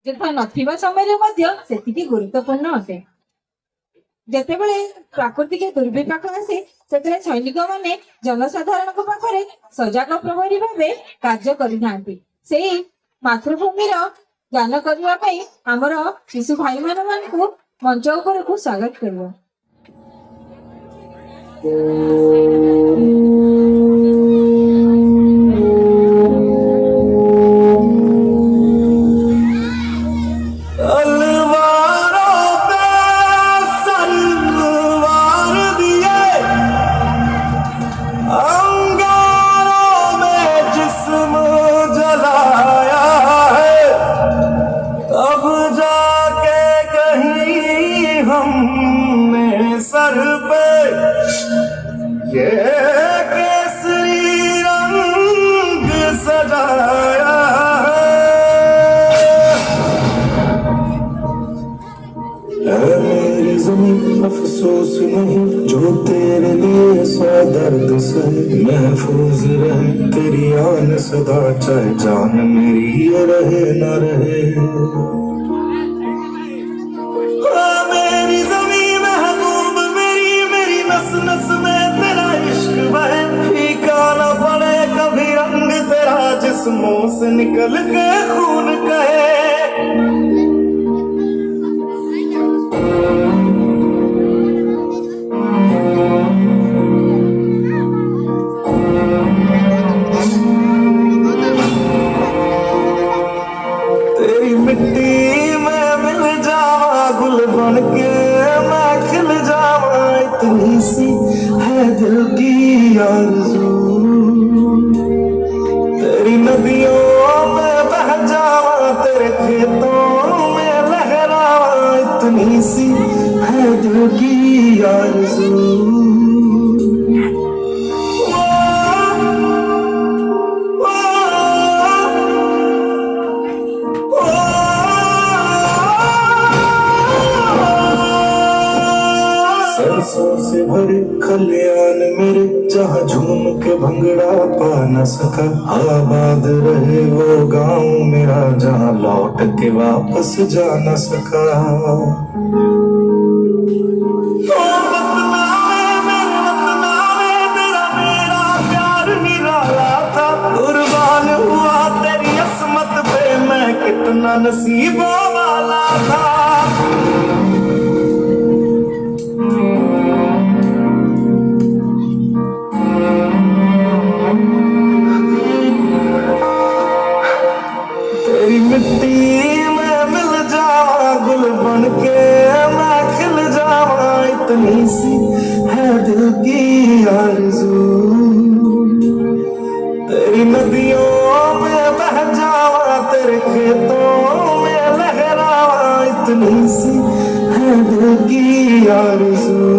ଯଥା ନଥିବା ସମୟରେ ମଧ୍ୟ ସେତିକି ଗୁରୁତ୍ୱପୂର୍ଣ୍ଣ ଅଟେ। ଯେତେବେଳେ ପ୍ରାକୃତିକ ଦୁର୍ବିପାକ ଆସେ ସେଥିରେ ସୈନିକ ମାନେ ଜନସାଧାରଣଙ୍କ ପାଖରେ ସଜାଗ ପ୍ରହରୀ ଭାବେ କାର୍ଯ୍ୟ କରିଥାନ୍ତି। ସେଇ ମାତୃଭୂମିର ଜ୍ଞାନ କରିବା ପାଇଁ ଆମର ଶିଶୁ ଭାଇ ମାନଙ୍କୁ ମଞ୍ଚ ଉପରକୁ ସ୍ୱାଗତ କରିବ। सर पे ये केसरी रंग सजाया है मेरी ज़मीं अफसोस नहीं जो तेरे लिए सौ दर्द से महफूज रहे तेरी आन सदा चाहे जान मेरी ये रहे न रहे। नस नस में तेरा इश्क बहे फीका न पड़े कभी रंग तेरा जिस्मों से निकल के खून कहे। तेरी मिट्टी में मिल जावा गुल बन के मैं खिल जावा इतनी सी है दिल की आरज़ू। तेरी नदियों में बह जावा तेरे खेतों में लहरावा इतनी सी है दिल की आरज़ू। सरसों से भरे खलियान मेरे जहाँ झूम के भंगड़ा पा न सका आबाद रहे वो गांव मेरा जहाँ लौट के वापस जा न सका। तेरा मेरा प्यार निराला था कुर्बान हुआ तेरी असमत पे मैं कितना नसीबों वाला था। तेरी मिट्टी में मिल जावा गुल बन के मैं खिल जावा इतनी सी है दिल की आरज़ू। तेरी नदियों में बह जावा तेरे खेतों में लहरावा इतनी सी है दिल की आरज़ू।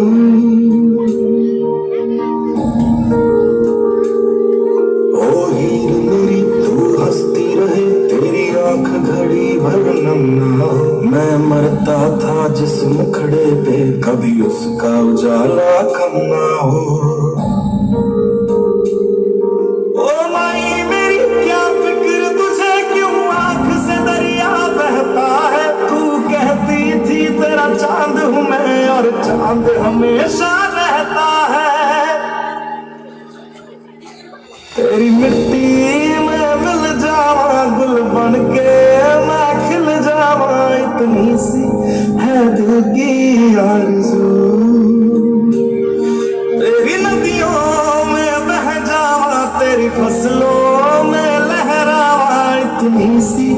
ओ हीर मेरी तू हंसती रहे तेरी आंख घड़ी भर नम ना हो मैं मरता था जिस मुखड़े पे कभी उसका उजाला कम ना हो। ओ माई मेरी क्या फिक्र तुझे क्यों आंख से दरिया बहता है तू कहती थी तेरा चांद हूँ मैं और चांद हमेशा रहता है। तेरी मिट्टी में मिल जावा गुल बन के मैं खिल जावा इतनी सी है दिल की आरज़ू। तेरी नदियों में बह जावा तेरी फसलों में लहरावा इतनी सी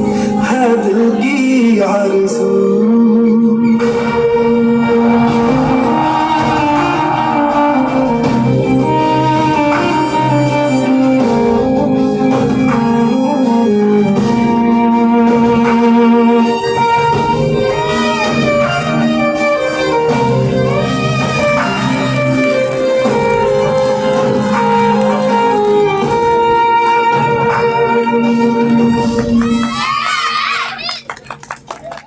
है दिल की आरज़ू।